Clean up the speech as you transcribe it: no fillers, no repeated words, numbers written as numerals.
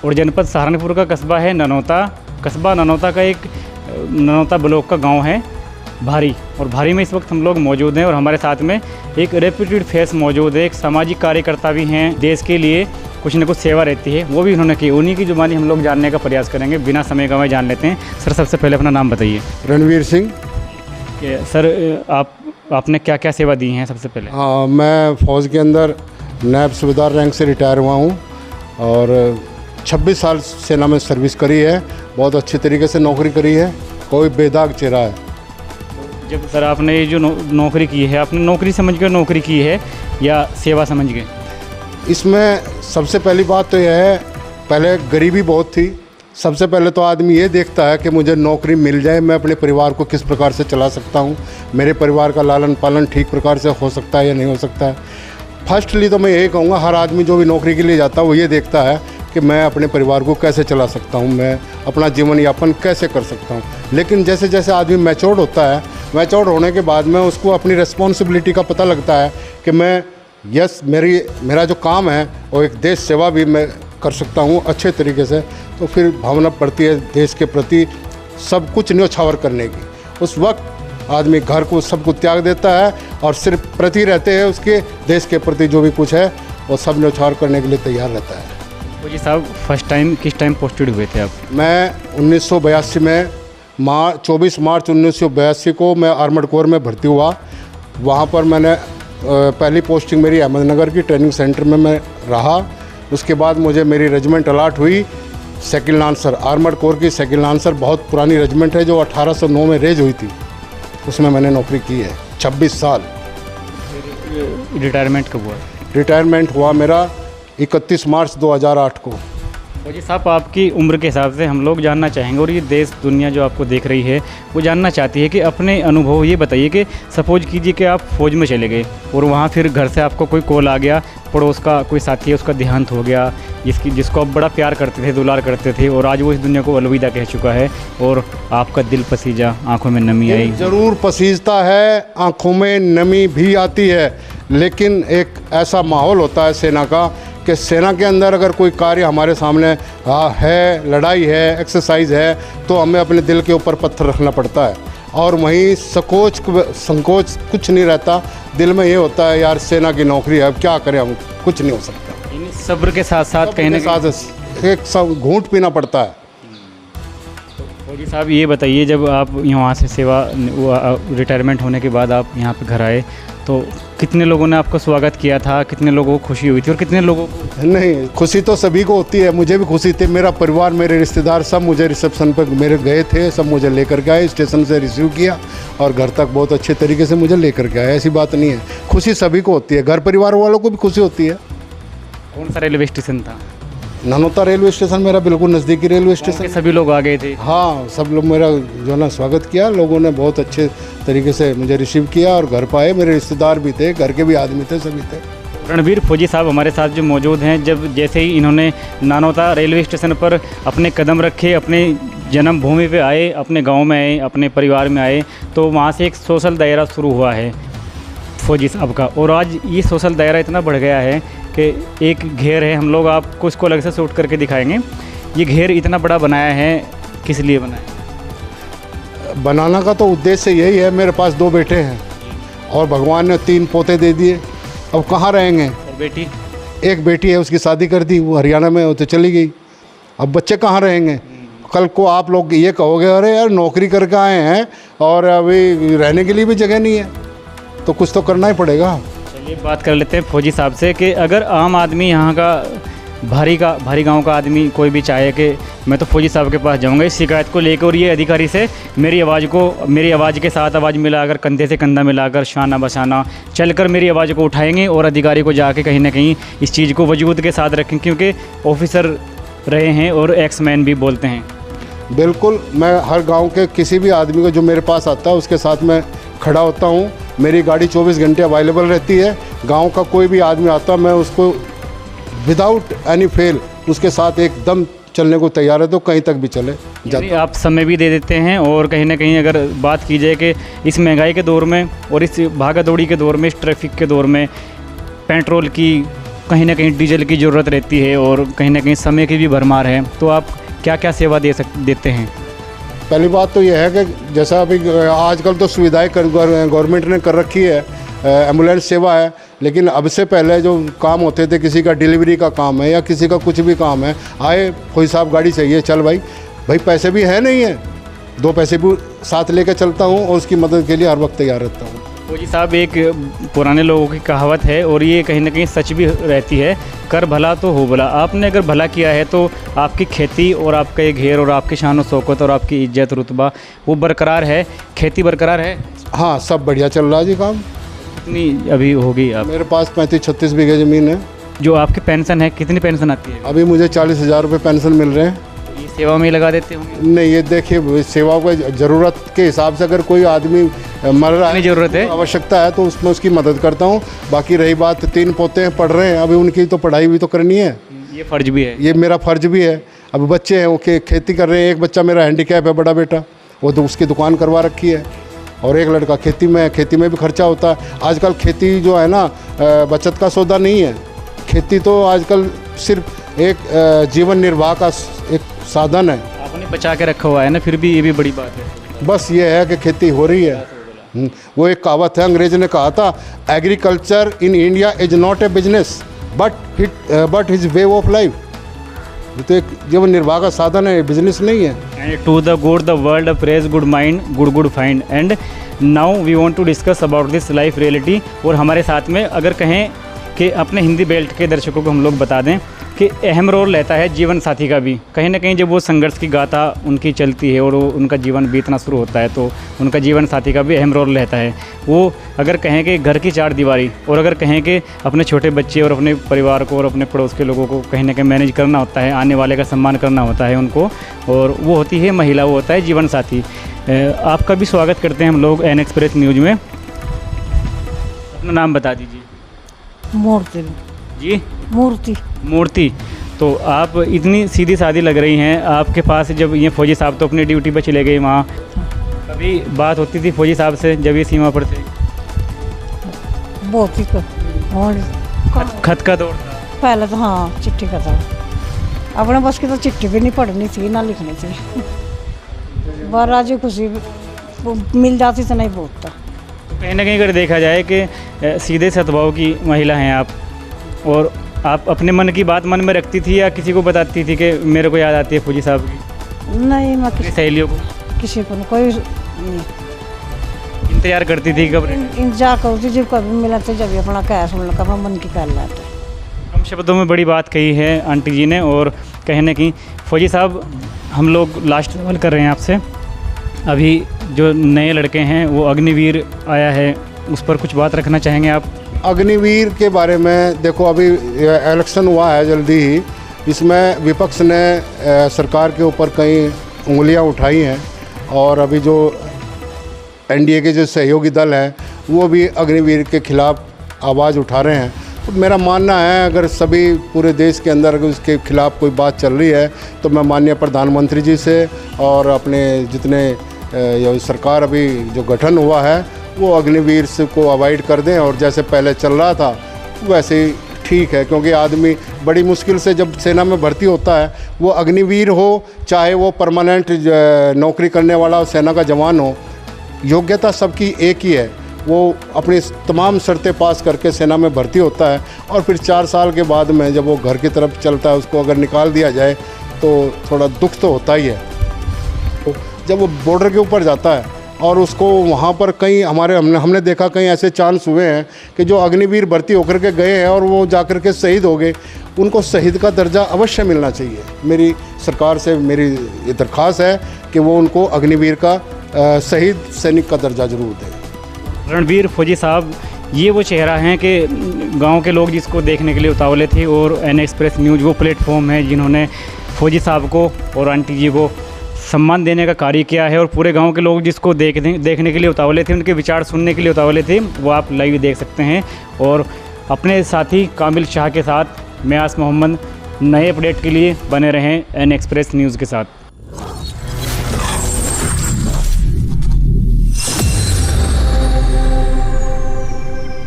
और जनपद सहारनपुर का कस्बा है ननौता। कस्बा ननौता का एक ननौता ब्लॉक का गांव है भारी, और भारी में इस वक्त हम लोग मौजूद हैं और हमारे साथ में एक रेप्यूटेड फेस मौजूद है, एक सामाजिक कार्यकर्ता भी हैं। देश के लिए कुछ न कुछ सेवा रहती है, वो भी उन्होंने की। उन्हीं की जुबानी हम लोग जानने का प्रयास करेंगे, बिना समय गंवाए जान लेते हैं। सर, सबसे पहले अपना नाम बताइए। रणवीर सिंह। सर, आपने क्या क्या सेवा दी हैं सबसे पहले? हाँ, मैं फ़ौज के अंदर नायब सूबेदार रैंक से रिटायर हुआ हूँ और 26 साल सेना में सर्विस करी है। बहुत अच्छी तरीके से नौकरी करी है, कोई बेदाग चेहरा है। जब सर आपने ये जो नौकरी की है, आपने नौकरी समझ कर नौकरी की है या सेवा समझ के? इसमें सबसे पहली बात तो यह है, पहले गरीबी बहुत थी। सबसे पहले तो आदमी ये देखता है कि मुझे नौकरी मिल जाए, मैं अपने परिवार को किस प्रकार से चला सकता हूँ, मेरे परिवार का लालन पालन ठीक प्रकार से हो सकता है या नहीं हो सकता है। फर्स्टली तो मैं यही कहूँगा, हर आदमी जो भी नौकरी के लिए जाता है वो ये देखता है कि मैं अपने परिवार को कैसे चला सकता हूँ, मैं अपना जीवन यापन कैसे कर सकता हूँ। लेकिन जैसे जैसे आदमी मैच्योर्ड होता है, मैच्योर्ड होने के बाद में उसको अपनी रिस्पॉन्सिबिलिटी का पता लगता है कि मैं मेरा जो काम है वो एक देश सेवा भी मैं कर सकता हूँ अच्छे तरीके से। तो फिर भावना पड़ती है देश के प्रति सब कुछ न्योछावर करने की। उस वक्त आदमी घर को सब कुछ त्याग देता है और सिर्फ प्रति रहते हैं उसके देश के प्रति जो भी कुछ है वो सब न्योछावर करने के लिए तैयार रहता है। फौजी साहब, फर्स्ट टाइम किस टाइम पोस्टेड हुए थे आप? मैं 1982 में 24 मार्च 1982 को मैं आर्मड कोर में भर्ती हुआ। वहाँ पर मैंने पहली पोस्टिंग मेरी अहमदनगर की ट्रेनिंग सेंटर में मैं रहा। उसके बाद मुझे मेरी रेजिमेंट अलाट हुई सेकंड लांसर, आर्मड कोर की सेकंड लांसर। बहुत पुरानी रेजिमेंट है जो 1809 में रेज हुई थी, उसमें मैंने नौकरी की है 26 साल। रिटायरमेंट कब हुआ? रिटायरमेंट हुआ मेरा 31 मार्च 2008 को। फौजी साहब, आपकी उम्र के हिसाब से हम लोग जानना चाहेंगे, और ये देश दुनिया जो आपको देख रही है वो जानना चाहती है कि अपने अनुभव ये बताइए कि सपोज कीजिए कि आप फ़ौज में चले गए और वहाँ फिर घर से आपको कोई कॉल आ गया, पड़ोस का कोई साथी है उसका देहांत हो गया, जिसको आप बड़ा प्यार करते थे, दुलार करते थे, और आज वो इस दुनिया को अलविदा कह चुका है और आपका दिल पसीजा, आँखों में नमी आई? ज़रूर पसीजता है, आँखों में नमी भी आती है, लेकिन एक ऐसा माहौल होता है सेना का कि सेना के अंदर अगर कोई कार्य हमारे सामने है, लड़ाई है, एक्सरसाइज है, तो हमें अपने दिल के ऊपर पत्थर रखना पड़ता है और वहीं संकोच कुछ नहीं रहता। दिल में ये होता है यार सेना की नौकरी है, अब क्या करें, हम कुछ नहीं हो सकता। सब्र के साथ साथ कहीं ना कहीं एक घूंट पीना पड़ता है। फौजी साहब, ये बताइए, जब आप यहाँ से सेवा रिटायरमेंट होने के बाद आप यहाँ पे घर आए तो कितने लोगों ने आपका स्वागत किया था, कितने लोगों को खुशी हुई थी और कितने लोगों को नहीं? खुशी तो सभी को होती है, मुझे भी खुशी थी। मेरा परिवार, मेरे रिश्तेदार सब मुझे रिसेप्शन पर मेरे गए थे, सब मुझे लेकर के आए, स्टेशन से रिसीव किया और घर तक बहुत अच्छे तरीके से मुझे लेकर के आए। ऐसी बात नहीं है, खुशी सभी को होती है, घर परिवार वालों को भी खुशी होती है। कौन सा रेलवे स्टेशन था? ननौता रेलवे स्टेशन, मेरा बिल्कुल नज़दीकी रेलवे स्टेशन। सभी लोग आ गए थे? हाँ, सब लोग मेरा जो ना स्वागत किया, लोगों ने बहुत अच्छे तरीके से मुझे रिसीव किया और घर पाए। मेरे रिश्तेदार भी थे, घर के भी आदमी थे, सभी थे। रणवीर फौजी साहब हमारे साथ जो मौजूद हैं, जब जैसे ही इन्होंने ननौता रेलवे स्टेशन पर अपने कदम रखे, अपने जन्मभूमि पे आए, अपने गांव में आए, अपने परिवार में आए, तो वहाँ से एक सोशल दायरा शुरू हुआ है फौजी साहब का। और आज ये सोशल दायरा इतना बढ़ गया है कि एक घेर है, हम लोग आपको इसको अलग से शूट करके दिखाएंगे। ये घेर इतना बड़ा बनाया है, किस लिए बनाया? बनाना का तो उद्देश्य यही है, मेरे पास 2 बेटे हैं और भगवान ने 3 पोते दे दिए। अब कहाँ रहेंगे? और बेटी? एक बेटी है, उसकी शादी कर दी, वो हरियाणा में, वो तो चली गई। अब बच्चे कहाँ रहेंगे? कल को आप लोग ये कहोगे अरे यार नौकरी करके आए हैं और अभी रहने के लिए भी जगह नहीं है, तो कुछ तो करना ही पड़ेगा। चलिए बात कर लेते हैं फौजी साहब से कि अगर आम आदमी यहाँ का भारी गांव का आदमी कोई भी चाहे कि मैं तो फौजी साहब के पास जाऊँगा इस शिकायत को लेकर, और ये अधिकारी से मेरी आवाज़ के साथ आवाज़ मिलाकर, कंधे से कंधा मिलाकर, शाना बशाना चलकर मेरी आवाज़ को उठाएंगे और अधिकारी को जाके कहीं ना कहीं इस चीज़ को वजूद के साथ रखें, क्योंकि ऑफिसर रहे हैं और एक्समैन भी बोलते हैं। बिल्कुल, मैं हर गांव के किसी भी आदमी को जो मेरे पास आता है उसके साथ मैं खड़ा होता हूं। मेरी गाड़ी 24 घंटे अवेलेबल रहती है। गांव का कोई भी आदमी आता, मैं उसको विदाउट एनी फेल उसके साथ एकदम चलने को तैयार है, तो कहीं तक भी चले जाता। आप समय भी दे देते हैं, और कहीं ना कहीं अगर बात की जाए कि इस महंगाई के दौर में और इस भागा दौड़ी के दौर में, इस ट्रैफिक के दौर में पेट्रोल की कहीं ना कहीं डीजल की ज़रूरत रहती है और कहीं ना कहीं समय की भी भरमार है, तो आप क्या क्या सेवा देते हैं? पहली बात तो यह है कि जैसा अभी आजकल तो सुविधाएं गवर्नमेंट ने कर रखी है, एम्बुलेंस सेवा है, लेकिन अब से पहले जो काम होते थे, किसी का डिलीवरी का काम है या किसी का कुछ भी काम है, आए कोई साहब गाड़ी चाहिए, चल भाई पैसे भी है नहीं है, 2 पैसे भी साथ लेकर चलता हूँ और उसकी मदद के लिए हर वक्त तैयार रहता हूँ। फौजी साहब, एक पुराने लोगों की कहावत है और ये कहीं ना कहीं सच भी रहती है, कर भला तो हो भला। आपने अगर भला किया है तो आपकी खेती और आपका ये घेर और आपकी शान और शौकत और आपकी इज्जत रुतबा वो बरकरार है, खेती बरकरार है? हाँ, सब बढ़िया चल रहा है जी काम। कितनी अभी होगी आप? मेरे पास 35-36 बीघे ज़मीन है। जो आपकी पेंशन है, कितनी पेंशन आती है? अभी मुझे 40,000 रुपये पेंशन मिल रहे हैं। ये सेवा में ही लगा देते होंगे? नहीं, ये देखिए, सेवा को ज़रूरत के हिसाब से अगर कोई आदमी मर रहा है, ज़रूरत है, आवश्यकता है, तो उसमें उसकी मदद करता हूँ। बाकी रही बात 3 पोते हैं, पढ़ रहे हैं, अभी उनकी तो पढ़ाई भी तो करनी है, ये फ़र्ज भी है, ये मेरा फ़र्ज भी है। अभी बच्चे हैं वो खेती कर रहे हैं, एक बच्चा मेरा हैंडीकैप है, बड़ा बेटा, वो तो उसकी दुकान करवा रखी है, और एक लड़का खेती में भी खर्चा होता है। आजकल खेती जो है ना, बचत का सौदा नहीं है। खेती तो आजकल सिर्फ एक जीवन निर्वाह का एक साधन है। आपने बचा के रखा हुआ है ना, फिर भी ये भी बड़ी बात है। बस ये है कि खेती हो रही है। वो एक कहावत है, अंग्रेज ने कहा था, agriculture in India is not a business but his way of life. ये तो एक जीवन निर्वाह का साधन है, बिजनेस नहीं है। And to the good the world praise good mind good find. And now we want to discuss about this life reality. और हमारे साथ में अगर कहें कि अपने हिंदी बेल्ट के दर्शकों को हम लोग बता दें कि अहम रोल रहता है जीवन साथी का भी। कहीं ना कहीं जब वो संघर्ष की गाथा उनकी चलती है और उनका जीवन बीतना शुरू होता है, तो उनका जीवन साथी का भी अहम रोल रहता है। वो अगर कहें कि घर की 4 दीवारी, और अगर कहें कि अपने छोटे बच्चे और अपने परिवार को और अपने पड़ोस के लोगों को कहीं ना कहीं मैनेज करना होता है, आने वाले का सम्मान करना होता है उनको, और वो होती है महिला, वो होता है जीवन साथी। आपका भी स्वागत करते हैं हम लोग एन एक्सप्रेस न्यूज़ में। अपना नाम बता दीजिए। मूर्ति जी? मूर्ति। तो आप इतनी सीधी सादी लग रही हैं, आपके पास जब ये फौजी साहब तो अपनी ड्यूटी पर चले गए वहाँ, कभी बात होती थी फौजी साहब से जब ये सीमा पर थे? बहुत ही खत का दौर था पहले तो, हाँ, चिट्ठी का था। अपने बस की तो चिट्ठी भी नहीं पढ़नी थी ना लिखनी थी। बाराजी खुशी मिल जाती तो नहीं बहुत था। कहीं ना कहीं अगर देखा जाए कि सीधे सद्भाव की महिला हैं आप, और आप अपने मन की बात मन में रखती थी या किसी को बताती थी कि मेरे को याद आती है फौजी साहब की? नहीं, मैं सहेलियों को, किसी को कोई नहीं। इंतजार करती थी कब? इंतजार करती जब कभी मिला तो, जब अपना कह सुन का मन की कर लाते। कम शब्दों में बड़ी बात कही है आंटी जी ने। और कहीं ना कहीं फौजी साहब, हम लोग लास्ट सवाल कर रहे हैं आपसे। अभी जो नए लड़के हैं, वो अग्निवीर आया है, उस पर कुछ बात रखना चाहेंगे आप? अग्निवीर के बारे में देखो, अभी इलेक्शन हुआ है जल्दी ही, इसमें विपक्ष ने सरकार के ऊपर कई उंगलियां उठाई हैं, और अभी जो एनडीए के जो सहयोगी दल हैं वो भी अग्निवीर के खिलाफ आवाज़ उठा रहे हैं। तो मेरा मानना है, अगर सभी पूरे देश के अंदर अगर उसके खिलाफ कोई बात चल रही है, तो मैं माननीय प्रधानमंत्री जी से और अपने जितने सरकार अभी जो गठन हुआ है, वो अग्निवीर से को अवॉइड कर दें, और जैसे पहले चल रहा था वैसे ही ठीक है। क्योंकि आदमी बड़ी मुश्किल से जब सेना में भर्ती होता है, वो अग्निवीर हो चाहे वो परमानेंट नौकरी करने वाला सेना का जवान हो, योग्यता सबकी एक ही है। वो अपनी तमाम शर्तें पास करके सेना में भर्ती होता है, और फिर 4 साल के बाद में जब वो घर की तरफ चलता है, उसको अगर निकाल दिया जाए तो थोड़ा दुख तो होता ही है। तो जब वो बॉर्डर के ऊपर जाता है और उसको वहाँ पर कई हमने देखा कई ऐसे चांस हुए हैं कि जो अग्निवीर भर्ती होकर के गए हैं और वो जाकर के शहीद हो गए, उनको शहीद का दर्जा अवश्य मिलना चाहिए। मेरी सरकार से मेरी ये दरख्वास्त है कि वो उनको अग्निवीर का शहीद सैनिक का दर्जा जरूर दें। रणवीर फौजी साहब, ये वो चेहरा हैं कि गांव के लोग जिसको देखने के लिए उतावले थे, और एन एक्सप्रेस न्यूज़ वो प्लेटफॉर्म है जिन्होंने फौजी साहब को और आंटी जी को सम्मान देने का कार्य किया है, और पूरे गांव के लोग जिसको देखने के लिए उतावले थे, उनके विचार सुनने के लिए उतावले थे, वो आप लाइव देख सकते हैं। और अपने साथी कामिल शाह के साथ मैं आस मोहम्मद, नए अपडेट के लिए बने रहें एन एक्सप्रेस न्यूज़ के साथ।